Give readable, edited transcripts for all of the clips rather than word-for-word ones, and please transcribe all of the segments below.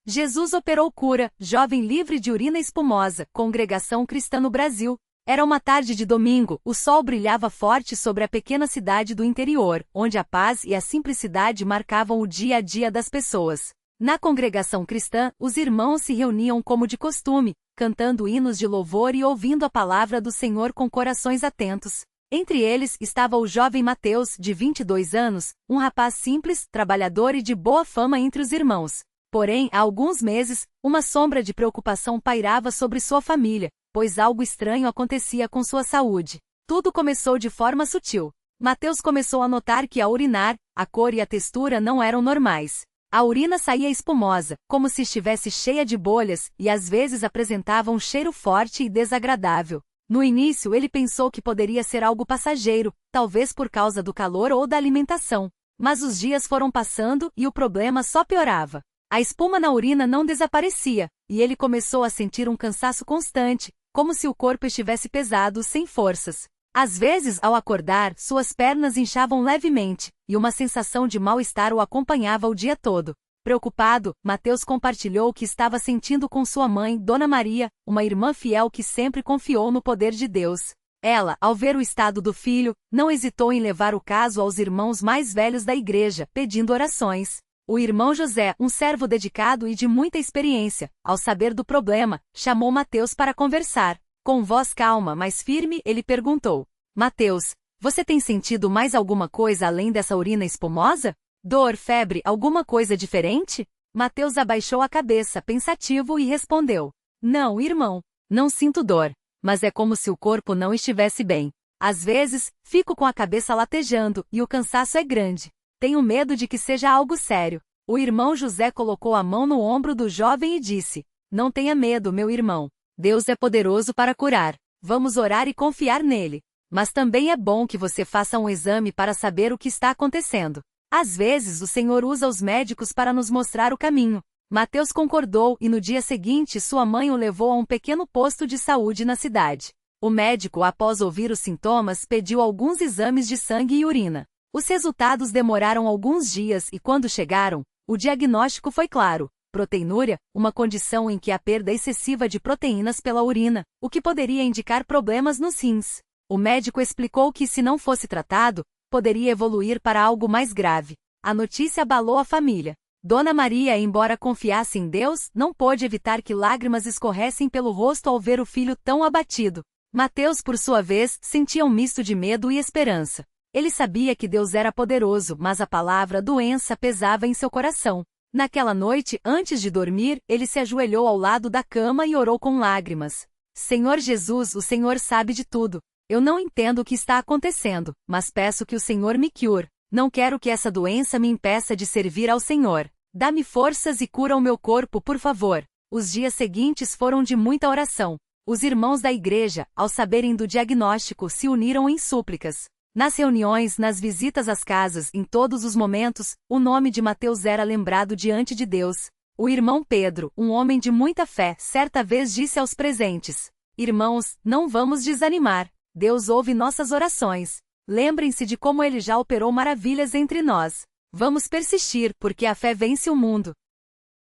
Jesus operou cura, jovem livre de urina espumosa, congregação cristã no Brasil. Era uma tarde de domingo, o sol brilhava forte sobre a pequena cidade do interior, onde a paz e a simplicidade marcavam o dia a dia das pessoas. Na congregação cristã, os irmãos se reuniam como de costume, cantando hinos de louvor e ouvindo a palavra do Senhor com corações atentos. Entre eles estava o jovem Mateus, de 22 anos, um rapaz simples, trabalhador e de boa fama entre os irmãos. Porém, há alguns meses, uma sombra de preocupação pairava sobre sua família, pois algo estranho acontecia com sua saúde. Tudo começou de forma sutil. Mateus começou a notar que ao urinar, a cor e a textura não eram normais. A urina saía espumosa, como se estivesse cheia de bolhas, e às vezes apresentava um cheiro forte e desagradável. No início ele pensou que poderia ser algo passageiro, talvez por causa do calor ou da alimentação. Mas os dias foram passando e o problema só piorava. A espuma na urina não desaparecia, e ele começou a sentir um cansaço constante, como se o corpo estivesse pesado, sem forças. Às vezes, ao acordar, suas pernas inchavam levemente, e uma sensação de mal-estar o acompanhava o dia todo. Preocupado, Mateus compartilhou o que estava sentindo com sua mãe, Dona Maria, uma irmã fiel que sempre confiou no poder de Deus. Ela, ao ver o estado do filho, não hesitou em levar o caso aos irmãos mais velhos da igreja, pedindo orações. O irmão José, um servo dedicado e de muita experiência, ao saber do problema, chamou Mateus para conversar. Com voz calma, mas firme, ele perguntou: Mateus, você tem sentido mais alguma coisa além dessa urina espumosa? Dor, febre, alguma coisa diferente? Mateus abaixou a cabeça, pensativo, e respondeu: Não, irmão, não sinto dor, mas é como se o corpo não estivesse bem. Às vezes, fico com a cabeça latejando, e o cansaço é grande. Tenho medo de que seja algo sério. O irmão José colocou a mão no ombro do jovem e disse: Não tenha medo, meu irmão. Deus é poderoso para curar. Vamos orar e confiar nele. Mas também é bom que você faça um exame para saber o que está acontecendo. Às vezes o Senhor usa os médicos para nos mostrar o caminho. Mateus concordou e no dia seguinte sua mãe o levou a um pequeno posto de saúde na cidade. O médico, após ouvir os sintomas, pediu alguns exames de sangue e urina. Os resultados demoraram alguns dias e quando chegaram, o diagnóstico foi claro: proteinúria, uma condição em que há perda excessiva de proteínas pela urina, o que poderia indicar problemas nos rins. O médico explicou que se não fosse tratado, poderia evoluir para algo mais grave. A notícia abalou a família. Dona Maria, embora confiasse em Deus, não pôde evitar que lágrimas escorressem pelo rosto ao ver o filho tão abatido. Mateus, por sua vez, sentia um misto de medo e esperança. Ele sabia que Deus era poderoso, mas a palavra doença pesava em seu coração. Naquela noite, antes de dormir, ele se ajoelhou ao lado da cama e orou com lágrimas. Senhor Jesus, o Senhor sabe de tudo. Eu não entendo o que está acontecendo, mas peço que o Senhor me cure. Não quero que essa doença me impeça de servir ao Senhor. Dá-me forças e cura o meu corpo, por favor. Os dias seguintes foram de muita oração. Os irmãos da igreja, ao saberem do diagnóstico, se uniram em súplicas. Nas reuniões, nas visitas às casas, em todos os momentos, o nome de Mateus era lembrado diante de Deus. O irmão Pedro, um homem de muita fé, certa vez disse aos presentes: Irmãos, não vamos desanimar. Deus ouve nossas orações. Lembrem-se de como ele já operou maravilhas entre nós. Vamos persistir, porque a fé vence o mundo.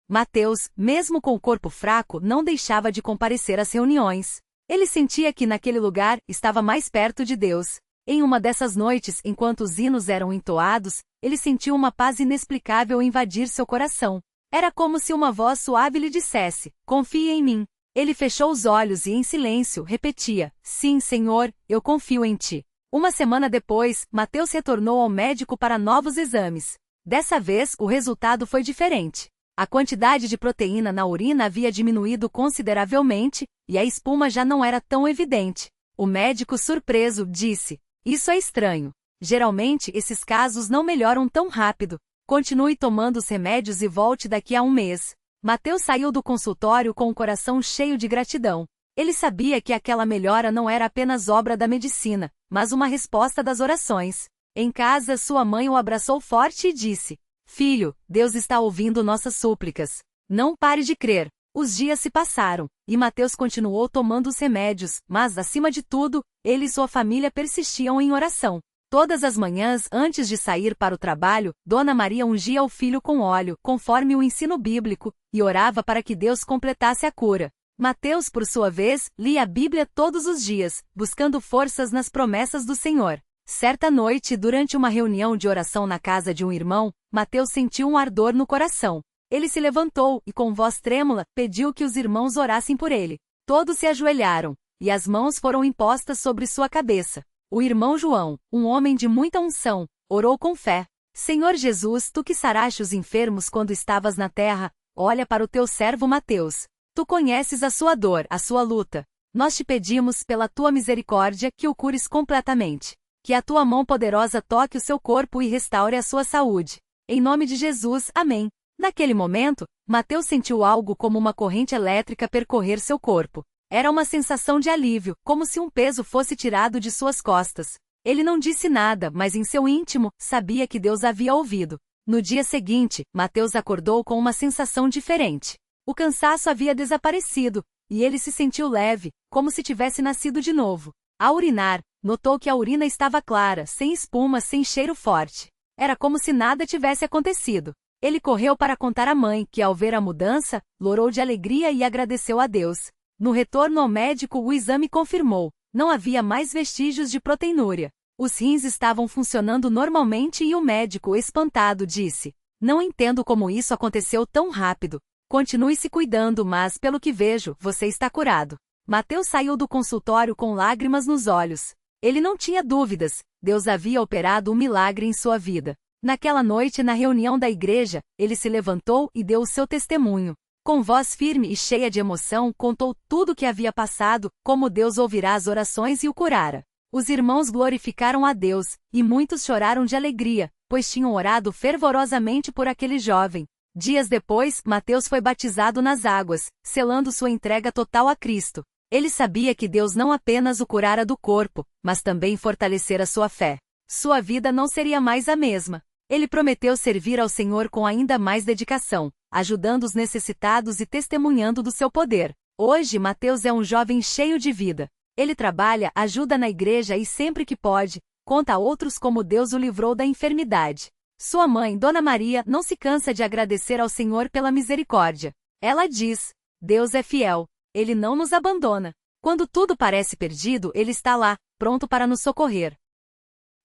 Mateus, mesmo com o corpo fraco, não deixava de comparecer às reuniões. Ele sentia que naquele lugar estava mais perto de Deus. Em uma dessas noites, enquanto os hinos eram entoados, ele sentiu uma paz inexplicável invadir seu coração. Era como se uma voz suave lhe dissesse: Confie em mim. Ele fechou os olhos e, em silêncio, repetia: Sim, Senhor, eu confio em ti. Uma semana depois, Mateus retornou ao médico para novos exames. Dessa vez, o resultado foi diferente. A quantidade de proteína na urina havia diminuído consideravelmente, e a espuma já não era tão evidente. O médico, surpreso, disse: Isso é estranho. Geralmente, esses casos não melhoram tão rápido. Continue tomando os remédios e volte daqui a um mês. Mateus saiu do consultório com o coração cheio de gratidão. Ele sabia que aquela melhora não era apenas obra da medicina, mas uma resposta das orações. Em casa, sua mãe o abraçou forte e disse: Filho, Deus está ouvindo nossas súplicas. Não pare de crer. Os dias se passaram, e Mateus continuou tomando os remédios, mas, acima de tudo, ele e sua família persistiam em oração. Todas as manhãs, antes de sair para o trabalho, Dona Maria ungia o filho com óleo, conforme o ensino bíblico, e orava para que Deus completasse a cura. Mateus, por sua vez, lia a Bíblia todos os dias, buscando forças nas promessas do Senhor. Certa noite, durante uma reunião de oração na casa de um irmão, Mateus sentiu um ardor no coração. Ele se levantou e, com voz trêmula, pediu que os irmãos orassem por ele. Todos se ajoelharam, e as mãos foram impostas sobre sua cabeça. O irmão João, um homem de muita unção, orou com fé. Senhor Jesus, tu que saraste os enfermos quando estavas na terra, olha para o teu servo Mateus. Tu conheces a sua dor, a sua luta. Nós te pedimos, pela tua misericórdia, que o cures completamente. Que a tua mão poderosa toque o seu corpo e restaure a sua saúde. Em nome de Jesus, amém. Naquele momento, Mateus sentiu algo como uma corrente elétrica percorrer seu corpo. Era uma sensação de alívio, como se um peso fosse tirado de suas costas. Ele não disse nada, mas em seu íntimo, sabia que Deus havia ouvido. No dia seguinte, Mateus acordou com uma sensação diferente. O cansaço havia desaparecido, e ele se sentiu leve, como se tivesse nascido de novo. Ao urinar, notou que a urina estava clara, sem espuma, sem cheiro forte. Era como se nada tivesse acontecido. Ele correu para contar à mãe, que ao ver a mudança, lorou de alegria e agradeceu a Deus. No retorno ao médico, o exame confirmou: não havia mais vestígios de proteinúria. Os rins estavam funcionando normalmente e o médico, espantado, disse: não entendo como isso aconteceu tão rápido. Continue se cuidando, mas, pelo que vejo, você está curado. Mateus saiu do consultório com lágrimas nos olhos. Ele não tinha dúvidas, Deus havia operado um milagre em sua vida. Naquela noite, na reunião da igreja, ele se levantou e deu o seu testemunho. Com voz firme e cheia de emoção, contou tudo o que havia passado, como Deus ouvirá as orações e o curara. Os irmãos glorificaram a Deus, e muitos choraram de alegria, pois tinham orado fervorosamente por aquele jovem. Dias depois, Mateus foi batizado nas águas, selando sua entrega total a Cristo. Ele sabia que Deus não apenas o curara do corpo, mas também fortalecera sua fé. Sua vida não seria mais a mesma. Ele prometeu servir ao Senhor com ainda mais dedicação, ajudando os necessitados e testemunhando do seu poder. Hoje, Mateus é um jovem cheio de vida. Ele trabalha, ajuda na igreja e sempre que pode, conta a outros como Deus o livrou da enfermidade. Sua mãe, Dona Maria, não se cansa de agradecer ao Senhor pela misericórdia. Ela diz: Deus é fiel. Ele não nos abandona. Quando tudo parece perdido, Ele está lá, pronto para nos socorrer.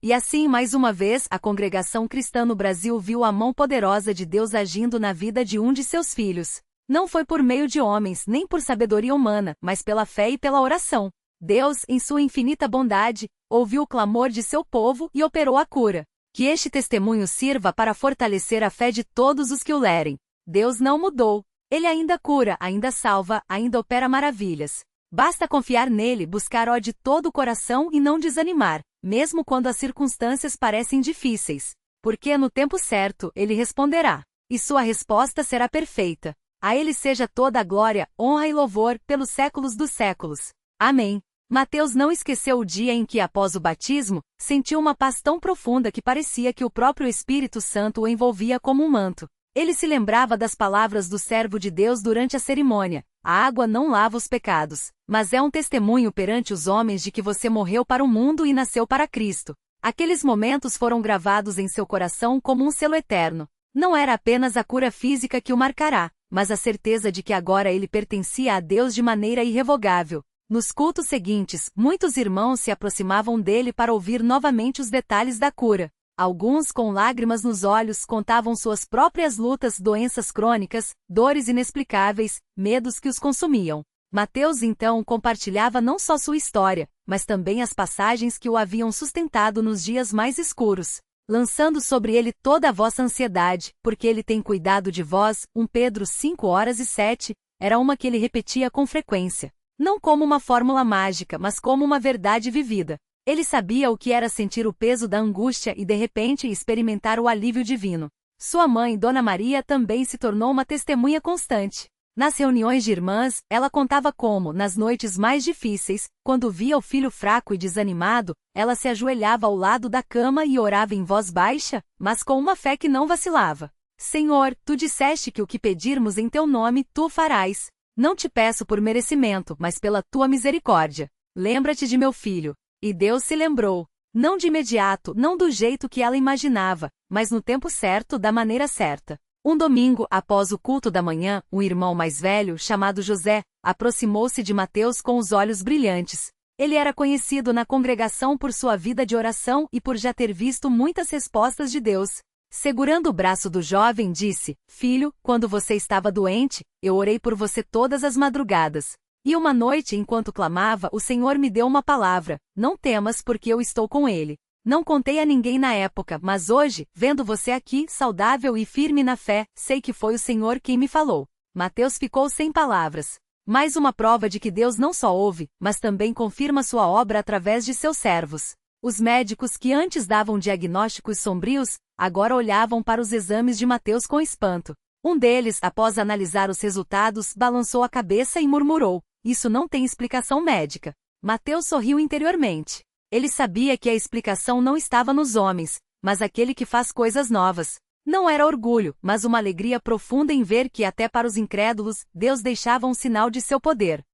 E assim, mais uma vez, a congregação cristã no Brasil viu a mão poderosa de Deus agindo na vida de um de seus filhos. Não foi por meio de homens, nem por sabedoria humana, mas pela fé e pela oração. Deus, em sua infinita bondade, ouviu o clamor de seu povo e operou a cura. Que este testemunho sirva para fortalecer a fé de todos os que o lerem. Deus não mudou. Ele ainda cura, ainda salva, ainda opera maravilhas. Basta confiar nele, buscar de todo o coração e não desanimar, mesmo quando as circunstâncias parecem difíceis. Porque no tempo certo, ele responderá. E sua resposta será perfeita. A ele seja toda a glória, honra e louvor, pelos séculos dos séculos. Amém. Mateus não esqueceu o dia em que, após o batismo, sentiu uma paz tão profunda que parecia que o próprio Espírito Santo o envolvia como um manto. Ele se lembrava das palavras do servo de Deus durante a cerimônia: a água não lava os pecados, mas é um testemunho perante os homens de que você morreu para o mundo e nasceu para Cristo. Aqueles momentos foram gravados em seu coração como um selo eterno. Não era apenas a cura física que o marcará, mas a certeza de que agora ele pertencia a Deus de maneira irrevogável. Nos cultos seguintes, muitos irmãos se aproximavam dele para ouvir novamente os detalhes da cura. Alguns, com lágrimas nos olhos, contavam suas próprias lutas, doenças crônicas, dores inexplicáveis, medos que os consumiam. Mateus então compartilhava não só sua história, mas também as passagens que o haviam sustentado nos dias mais escuros, lançando sobre ele toda a vossa ansiedade, porque ele tem cuidado de vós. 1 Pedro 5:7, era uma que ele repetia com frequência. Não como uma fórmula mágica, mas como uma verdade vivida. Ele sabia o que era sentir o peso da angústia e de repente experimentar o alívio divino. Sua mãe, Dona Maria, também se tornou uma testemunha constante. Nas reuniões de irmãs, ela contava como, nas noites mais difíceis, quando via o filho fraco e desanimado, ela se ajoelhava ao lado da cama e orava em voz baixa, mas com uma fé que não vacilava. Senhor, tu disseste que o que pedirmos em teu nome, tu farás. Não te peço por merecimento, mas pela tua misericórdia. Lembra-te de meu filho. E Deus se lembrou. Não de imediato, não do jeito que ela imaginava, mas no tempo certo, da maneira certa. Um domingo, após o culto da manhã, um irmão mais velho, chamado José, aproximou-se de Mateus com os olhos brilhantes. Ele era conhecido na congregação por sua vida de oração e por já ter visto muitas respostas de Deus. Segurando o braço do jovem, disse: Filho, quando você estava doente, eu orei por você todas as madrugadas. E uma noite, enquanto clamava, o Senhor me deu uma palavra: não temas, porque eu estou com ele. Não contei a ninguém na época, mas hoje, vendo você aqui, saudável e firme na fé, sei que foi o Senhor quem me falou. Mateus ficou sem palavras. Mais uma prova de que Deus não só ouve, mas também confirma sua obra através de seus servos. Os médicos que antes davam diagnósticos sombrios, agora olhavam para os exames de Mateus com espanto. Um deles, após analisar os resultados, balançou a cabeça e murmurou: isso não tem explicação médica. Mateus sorriu interiormente. Ele sabia que a explicação não estava nos homens, mas aquele que faz coisas novas. Não era orgulho, mas uma alegria profunda em ver que até para os incrédulos, Deus deixava um sinal de seu poder.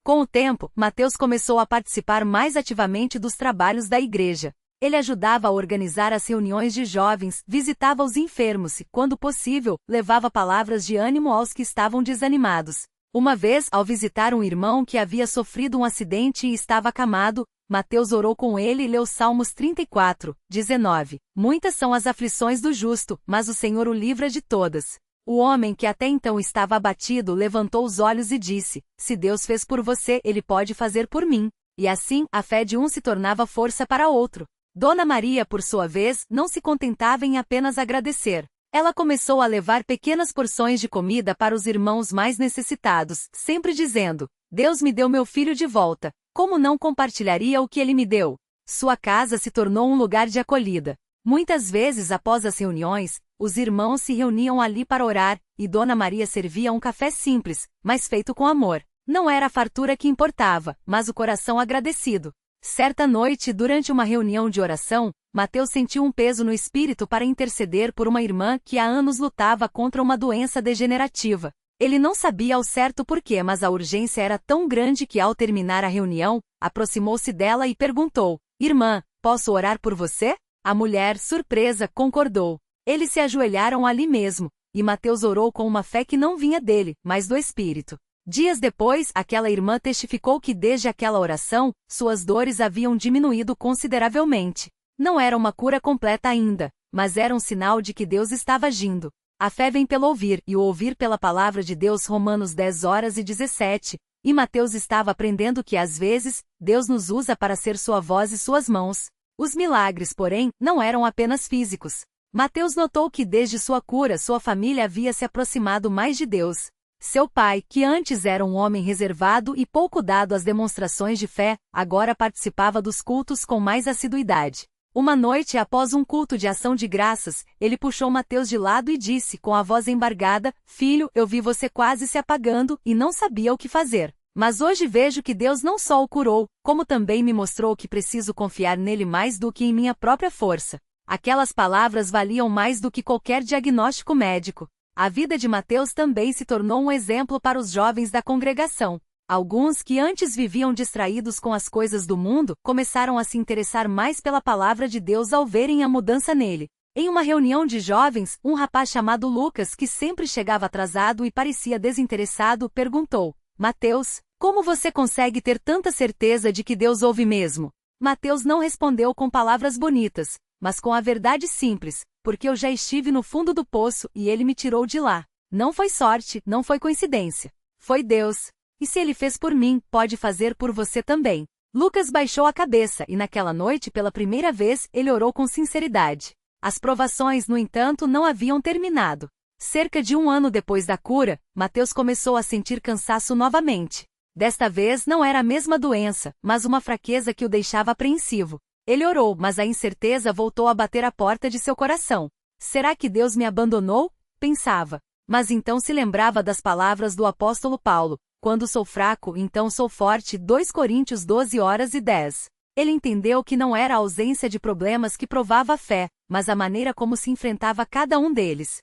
Com o tempo, Mateus começou a participar mais ativamente dos trabalhos da igreja. Ele ajudava a organizar as reuniões de jovens, visitava os enfermos e, quando possível, levava palavras de ânimo aos que estavam desanimados. Uma vez, ao visitar um irmão que havia sofrido um acidente e estava acamado, Mateus orou com ele e leu Salmos 34, 19. Muitas são as aflições do justo, mas o Senhor o livra de todas. O homem que até então estava abatido levantou os olhos e disse: se Deus fez por você, Ele pode fazer por mim. E assim, a fé de um se tornava força para outro. Dona Maria, por sua vez, não se contentava em apenas agradecer. Ela começou a levar pequenas porções de comida para os irmãos mais necessitados, sempre dizendo: Deus me deu meu filho de volta. Como não compartilharia o que ele me deu? Sua casa se tornou um lugar de acolhida. Muitas vezes, após as reuniões, os irmãos se reuniam ali para orar, e Dona Maria servia um café simples, mas feito com amor. Não era a fartura que importava, mas o coração agradecido. Certa noite, durante uma reunião de oração, Mateus sentiu um peso no espírito para interceder por uma irmã que há anos lutava contra uma doença degenerativa. Ele não sabia ao certo porquê, mas a urgência era tão grande que, ao terminar a reunião, aproximou-se dela e perguntou: Irmã, posso orar por você? A mulher, surpresa, concordou. Eles se ajoelharam ali mesmo, e Mateus orou com uma fé que não vinha dele, mas do Espírito. Dias depois, aquela irmã testificou que desde aquela oração, suas dores haviam diminuído consideravelmente. Não era uma cura completa ainda, mas era um sinal de que Deus estava agindo. A fé vem pelo ouvir, e o ouvir pela palavra de Deus. Romanos 10:17. E Mateus estava aprendendo que às vezes, Deus nos usa para ser sua voz e suas mãos. Os milagres, porém, não eram apenas físicos. Mateus notou que desde sua cura sua família havia se aproximado mais de Deus. Seu pai, que antes era um homem reservado e pouco dado às demonstrações de fé, agora participava dos cultos com mais assiduidade. Uma noite após um culto de ação de graças, ele puxou Mateus de lado e disse com a voz embargada: Filho, eu vi você quase se apagando e não sabia o que fazer. Mas hoje vejo que Deus não só o curou, como também me mostrou que preciso confiar nele mais do que em minha própria força. Aquelas palavras valiam mais do que qualquer diagnóstico médico. A vida de Mateus também se tornou um exemplo para os jovens da congregação. Alguns que antes viviam distraídos com as coisas do mundo, começaram a se interessar mais pela palavra de Deus ao verem a mudança nele. Em uma reunião de jovens, um rapaz chamado Lucas, que sempre chegava atrasado e parecia desinteressado, perguntou: Mateus, como você consegue ter tanta certeza de que Deus ouve mesmo? Mateus não respondeu com palavras bonitas, mas com a verdade simples: porque eu já estive no fundo do poço e ele me tirou de lá. Não foi sorte, não foi coincidência. Foi Deus. E se ele fez por mim, pode fazer por você também. Lucas baixou a cabeça e naquela noite, pela primeira vez, ele orou com sinceridade. As provações, no entanto, não haviam terminado. Cerca de 1 ano depois da cura, Mateus começou a sentir cansaço novamente. Desta vez não era a mesma doença, mas uma fraqueza que o deixava apreensivo. Ele orou, mas a incerteza voltou a bater à porta de seu coração. Será que Deus me abandonou? Pensava. Mas então se lembrava das palavras do apóstolo Paulo: quando sou fraco, então sou forte. 2 Coríntios 12:10. Ele entendeu que não era a ausência de problemas que provava a fé, mas a maneira como se enfrentava cada um deles.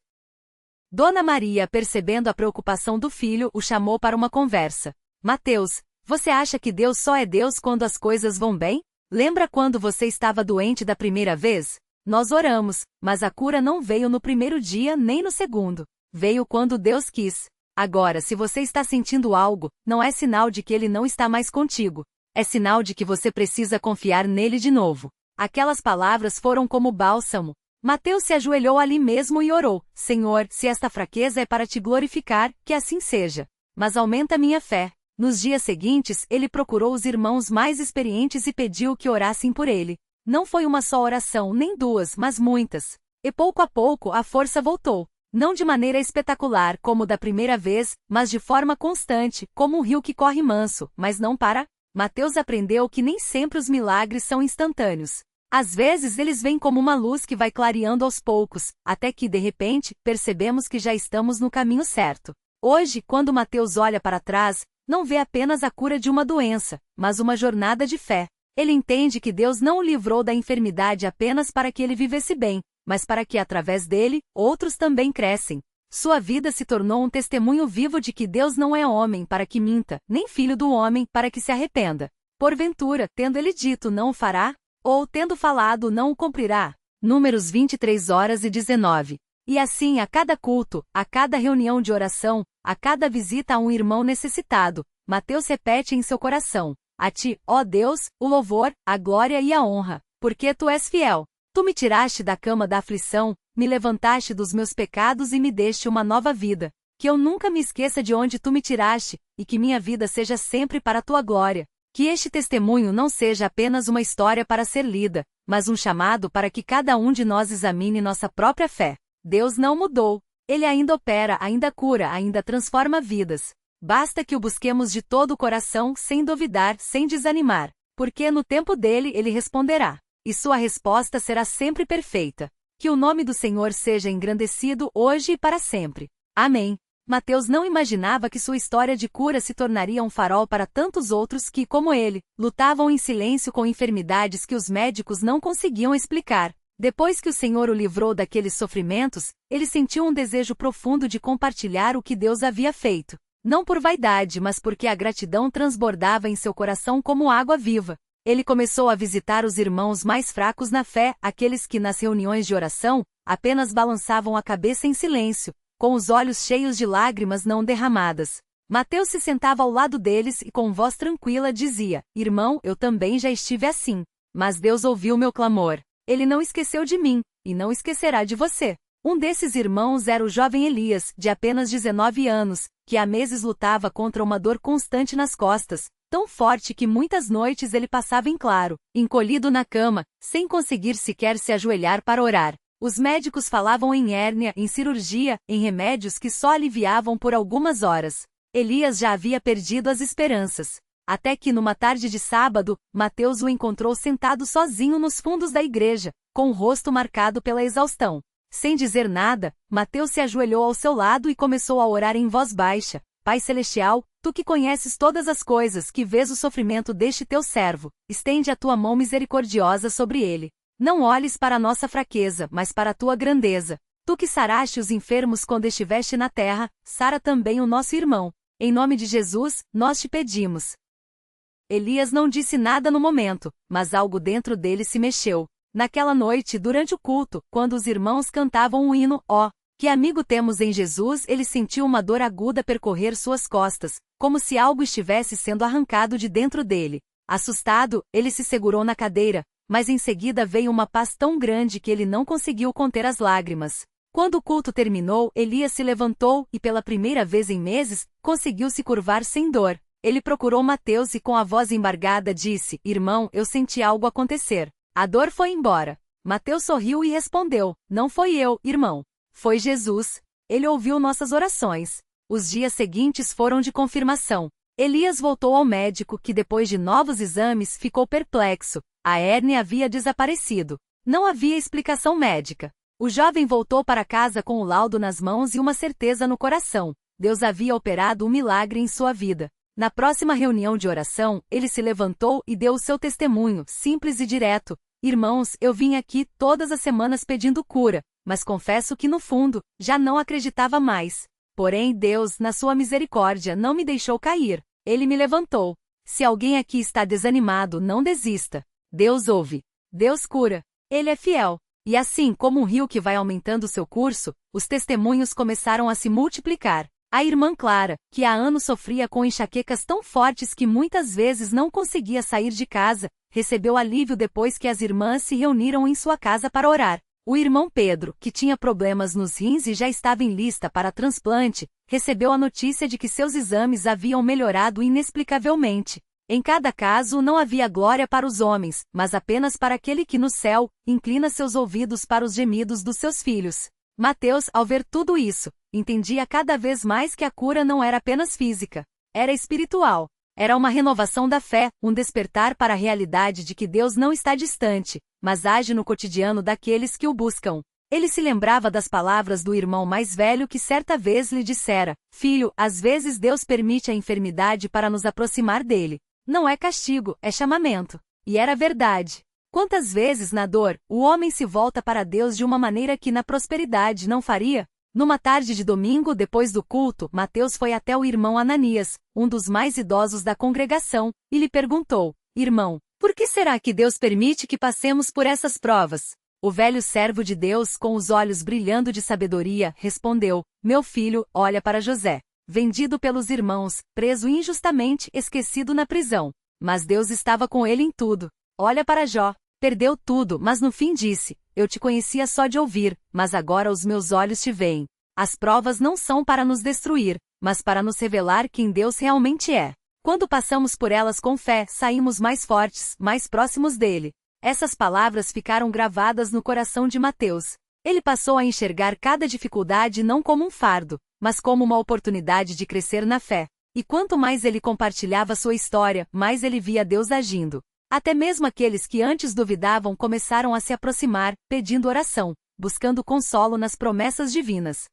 Dona Maria, percebendo a preocupação do filho, o chamou para uma conversa. Mateus, você acha que Deus só é Deus quando as coisas vão bem? Lembra quando você estava doente da primeira vez? Nós oramos, mas a cura não veio no primeiro dia nem no segundo. Veio quando Deus quis. Agora, se você está sentindo algo, não é sinal de que Ele não está mais contigo. É sinal de que você precisa confiar nele de novo. Aquelas palavras foram como bálsamo. Mateus se ajoelhou ali mesmo e orou: Senhor, se esta fraqueza é para te glorificar, que assim seja. Mas aumenta minha fé. Nos dias seguintes, ele procurou os irmãos mais experientes e pediu que orassem por ele. Não foi uma só oração, nem duas, mas muitas. E pouco a pouco a força voltou. Não de maneira espetacular como da primeira vez, mas de forma constante, como um rio que corre manso, mas não para. Mateus aprendeu que nem sempre os milagres são instantâneos. Às vezes eles vêm como uma luz que vai clareando aos poucos, até que, de repente, percebemos que já estamos no caminho certo. Hoje, quando Mateus olha para trás, não vê apenas a cura de uma doença, mas uma jornada de fé. Ele entende que Deus não o livrou da enfermidade apenas para que ele vivesse bem, mas para que, através dele, outros também crescem. Sua vida se tornou um testemunho vivo de que Deus não é homem para que minta, nem filho do homem para que se arrependa. Porventura, tendo ele dito não o fará? Ou, tendo falado não o cumprirá? Números 23h19. E assim, a cada culto, a cada reunião de oração, a cada visita a um irmão necessitado, Mateus repete em seu coração: a ti, ó Deus, o louvor, a glória e a honra, porque tu és fiel. Tu me tiraste da cama da aflição, me levantaste dos meus pecados e me deste uma nova vida. Que eu nunca me esqueça de onde tu me tiraste, e que minha vida seja sempre para a tua glória. Que este testemunho não seja apenas uma história para ser lida, mas um chamado para que cada um de nós examine nossa própria fé. Deus não mudou. Ele ainda opera, ainda cura, ainda transforma vidas. Basta que o busquemos de todo o coração, sem duvidar, sem desanimar. Porque no tempo dele ele responderá. E sua resposta será sempre perfeita. Que o nome do Senhor seja engrandecido hoje e para sempre. Amém. Mateus não imaginava que sua história de cura se tornaria um farol para tantos outros que, como ele, lutavam em silêncio com enfermidades que os médicos não conseguiam explicar. Depois que o Senhor o livrou daqueles sofrimentos, ele sentiu um desejo profundo de compartilhar o que Deus havia feito. Não por vaidade, mas porque a gratidão transbordava em seu coração como água viva. Ele começou a visitar os irmãos mais fracos na fé, aqueles que nas reuniões de oração, apenas balançavam a cabeça em silêncio, com os olhos cheios de lágrimas não derramadas. Mateus se sentava ao lado deles e com voz tranquila dizia: Irmão, eu também já estive assim. Mas Deus ouviu meu clamor. Ele não esqueceu de mim, e não esquecerá de você. Um desses irmãos era o jovem Elias, de apenas 19 anos, que há meses lutava contra uma dor constante nas costas, tão forte que muitas noites ele passava em claro, encolhido na cama, sem conseguir sequer se ajoelhar para orar. Os médicos falavam em hérnia, em cirurgia, em remédios que só aliviavam por algumas horas. Elias já havia perdido as esperanças. Até que numa tarde de sábado, Mateus o encontrou sentado sozinho nos fundos da igreja, com o rosto marcado pela exaustão. Sem dizer nada, Mateus se ajoelhou ao seu lado e começou a orar em voz baixa: Pai Celestial, tu que conheces todas as coisas, que vês o sofrimento deste teu servo, estende a tua mão misericordiosa sobre ele. Não olhes para a nossa fraqueza, mas para a tua grandeza. Tu que saraste os enfermos quando estiveste na terra, sara também o nosso irmão. Em nome de Jesus, nós te pedimos. Elias não disse nada no momento, mas algo dentro dele se mexeu. Naquela noite, durante o culto, quando os irmãos cantavam o hino, ó, que amigo temos em Jesus, ele sentiu uma dor aguda percorrer suas costas, como se algo estivesse sendo arrancado de dentro dele. Assustado, ele se segurou na cadeira, mas em seguida veio uma paz tão grande que ele não conseguiu conter as lágrimas. Quando o culto terminou, Elias se levantou e, pela primeira vez em meses, conseguiu se curvar sem dor. Ele procurou Mateus e com a voz embargada disse: Irmão, eu senti algo acontecer. A dor foi embora. Mateus sorriu e respondeu: Não foi eu, irmão. Foi Jesus. Ele ouviu nossas orações. Os dias seguintes foram de confirmação. Elias voltou ao médico que, depois de novos exames, ficou perplexo. A hérnia havia desaparecido. Não havia explicação médica. O jovem voltou para casa com o laudo nas mãos e uma certeza no coração. Deus havia operado um milagre em sua vida. Na próxima reunião de oração, ele se levantou e deu o seu testemunho, simples e direto: Irmãos, eu vim aqui todas as semanas pedindo cura, mas confesso que no fundo, já não acreditava mais. Porém Deus, na sua misericórdia, não me deixou cair. Ele me levantou. Se alguém aqui está desanimado, não desista. Deus ouve. Deus cura. Ele é fiel. E assim como um rio que vai aumentando seu curso, os testemunhos começaram a se multiplicar. A irmã Clara, que há anos sofria com enxaquecas tão fortes que muitas vezes não conseguia sair de casa, recebeu alívio depois que as irmãs se reuniram em sua casa para orar. O irmão Pedro, que tinha problemas nos rins e já estava em lista para transplante, recebeu a notícia de que seus exames haviam melhorado inexplicavelmente. Em cada caso não havia glória para os homens, mas apenas para aquele que no céu inclina seus ouvidos para os gemidos dos seus filhos. Mateus, ao ver tudo isso, entendia cada vez mais que a cura não era apenas física, era espiritual. Era uma renovação da fé, um despertar para a realidade de que Deus não está distante, mas age no cotidiano daqueles que o buscam. Ele se lembrava das palavras do irmão mais velho que certa vez lhe dissera: "Filho, às vezes Deus permite a enfermidade para nos aproximar dele. Não é castigo, é chamamento." E era verdade. Quantas vezes na dor, o homem se volta para Deus de uma maneira que na prosperidade não faria? Numa tarde de domingo depois do culto, Mateus foi até o irmão Ananias, um dos mais idosos da congregação, e lhe perguntou: "Irmão, por que será que Deus permite que passemos por essas provas?" O velho servo de Deus, com os olhos brilhando de sabedoria, respondeu: "Meu filho, olha para José, vendido pelos irmãos, preso injustamente, esquecido na prisão. Mas Deus estava com ele em tudo. Olha para Jó, perdeu tudo, mas no fim disse: eu te conhecia só de ouvir, mas agora os meus olhos te veem." As provas não são para nos destruir, mas para nos revelar quem Deus realmente é. Quando passamos por elas com fé, saímos mais fortes, mais próximos dele. Essas palavras ficaram gravadas no coração de Mateus. Ele passou a enxergar cada dificuldade não como um fardo, mas como uma oportunidade de crescer na fé. E quanto mais ele compartilhava sua história, mais ele via Deus agindo. Até mesmo aqueles que antes duvidavam começaram a se aproximar, pedindo oração, buscando consolo nas promessas divinas.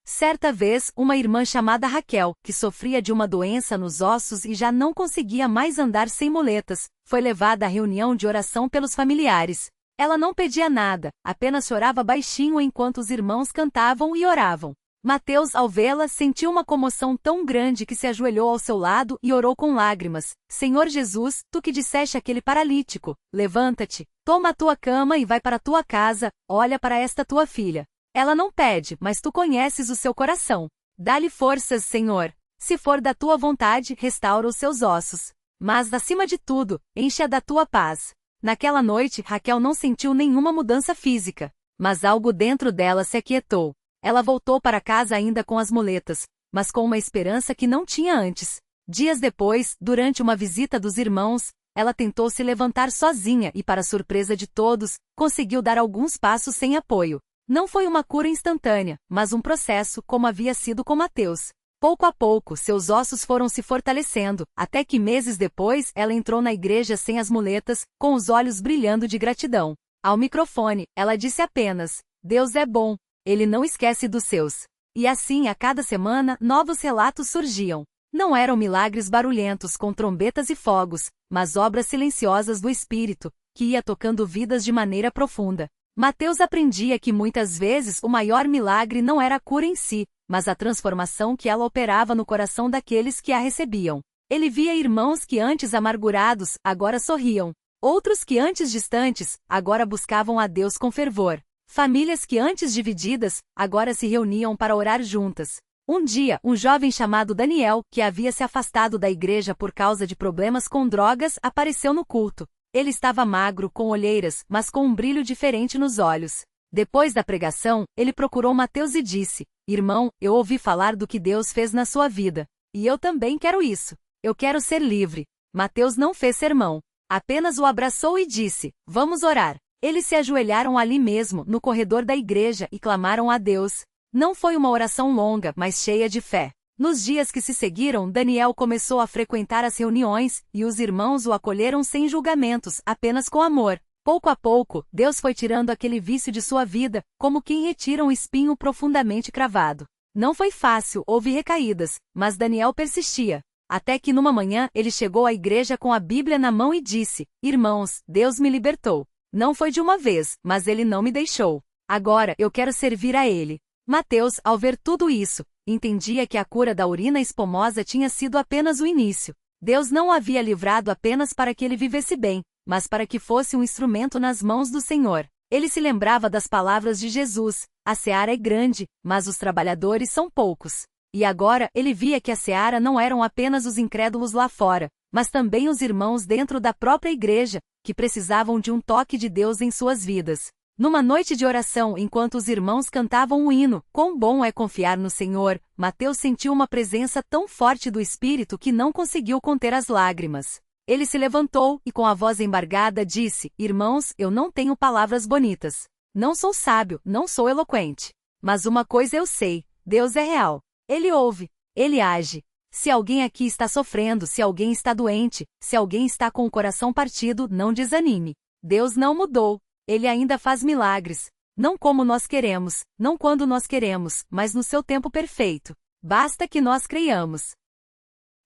Certa vez, uma irmã chamada Raquel, que sofria de uma doença nos ossos e já não conseguia mais andar sem muletas, foi levada à reunião de oração pelos familiares. Ela não pedia nada, apenas chorava baixinho enquanto os irmãos cantavam e oravam. Mateus, ao vê-la, sentiu uma comoção tão grande que se ajoelhou ao seu lado e orou com lágrimas: "Senhor Jesus, tu que disseste àquele paralítico: levanta-te, toma a tua cama e vai para a tua casa, olha para esta tua filha. Ela não pede, mas tu conheces o seu coração. Dá-lhe forças, Senhor. Se for da tua vontade, restaura os seus ossos. Mas, acima de tudo, enche-a da tua paz." Naquela noite, Raquel não sentiu nenhuma mudança física, mas algo dentro dela se aquietou. Ela voltou para casa ainda com as muletas, mas com uma esperança que não tinha antes. Dias depois, durante uma visita dos irmãos, ela tentou se levantar sozinha e, para surpresa de todos, conseguiu dar alguns passos sem apoio. Não foi uma cura instantânea, mas um processo, como havia sido com Mateus. Pouco a pouco, seus ossos foram se fortalecendo, até que meses depois ela entrou na igreja sem as muletas, com os olhos brilhando de gratidão. Ao microfone, ela disse apenas: "Deus é bom. Ele não esquece dos seus." E assim, a cada semana, novos relatos surgiam. Não eram milagres barulhentos com trombetas e fogos, mas obras silenciosas do Espírito, que ia tocando vidas de maneira profunda. Mateus aprendia que muitas vezes o maior milagre não era a cura em si, mas a transformação que ela operava no coração daqueles que a recebiam. Ele via irmãos que antes amargurados, agora sorriam. Outros que antes distantes, agora buscavam a Deus com fervor. Famílias que antes divididas, agora se reuniam para orar juntas. Um dia, um jovem chamado Daniel, que havia se afastado da igreja por causa de problemas com drogas, apareceu no culto. Ele estava magro, com olheiras, mas com um brilho diferente nos olhos. Depois da pregação, ele procurou Mateus e disse: "Irmão, eu ouvi falar do que Deus fez na sua vida. E eu também quero isso. Eu quero ser livre." Mateus não fez sermão. Apenas o abraçou e disse: "Vamos orar." Eles se ajoelharam ali mesmo, no corredor da igreja, e clamaram a Deus. Não foi uma oração longa, mas cheia de fé. Nos dias que se seguiram, Daniel começou a frequentar as reuniões, e os irmãos o acolheram sem julgamentos, apenas com amor. Pouco a pouco, Deus foi tirando aquele vício de sua vida, como quem retira um espinho profundamente cravado. Não foi fácil, houve recaídas, mas Daniel persistia. Até que numa manhã, ele chegou à igreja com a Bíblia na mão e disse: "Irmãos, Deus me libertou. Não foi de uma vez, mas ele não me deixou. Agora, eu quero servir a ele." Mateus, ao ver tudo isso, entendia que a cura da urina espumosa tinha sido apenas o início. Deus não o havia livrado apenas para que ele vivesse bem, mas para que fosse um instrumento nas mãos do Senhor. Ele se lembrava das palavras de Jesus: a seara é grande, mas os trabalhadores são poucos. E agora ele via que a seara não eram apenas os incrédulos lá fora, mas também os irmãos dentro da própria igreja, que precisavam de um toque de Deus em suas vidas. Numa noite de oração, enquanto os irmãos cantavam o hino, "Quão bom é confiar no Senhor", Mateus sentiu uma presença tão forte do Espírito que não conseguiu conter as lágrimas. Ele se levantou e com a voz embargada disse: "Irmãos, eu não tenho palavras bonitas. Não sou sábio, não sou eloquente. Mas uma coisa eu sei, Deus é real. Ele ouve, Ele age. Se alguém aqui está sofrendo, se alguém está doente, se alguém está com o coração partido, não desanime. Deus não mudou. Ele ainda faz milagres. Não como nós queremos, não quando nós queremos, mas no seu tempo perfeito. Basta que nós creiamos."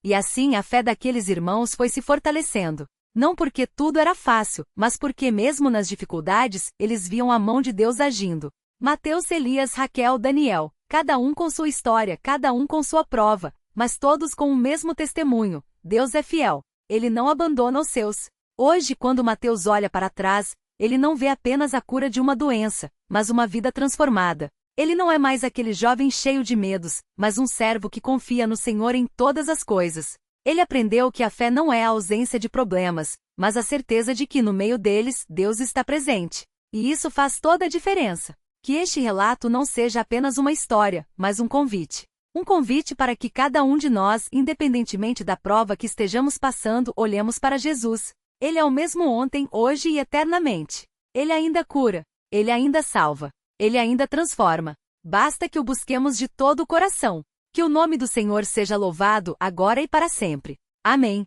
E assim a fé daqueles irmãos foi se fortalecendo. Não porque tudo era fácil, mas porque mesmo nas dificuldades, eles viam a mão de Deus agindo. Mateus, Elias, Raquel, Daniel, cada um com sua história, cada um com sua prova, mas todos com o mesmo testemunho: Deus é fiel. Ele não abandona os seus. Hoje, quando Mateus olha para trás, ele não vê apenas a cura de uma doença, mas uma vida transformada. Ele não é mais aquele jovem cheio de medos, mas um servo que confia no Senhor em todas as coisas. Ele aprendeu que a fé não é a ausência de problemas, mas a certeza de que no meio deles, Deus está presente. E isso faz toda a diferença. Que este relato não seja apenas uma história, mas um convite. Um convite para que cada um de nós, independentemente da prova que estejamos passando, olhemos para Jesus. Ele é o mesmo ontem, hoje e eternamente. Ele ainda cura. Ele ainda salva. Ele ainda transforma. Basta que o busquemos de todo o coração. Que o nome do Senhor seja louvado, agora e para sempre. Amém.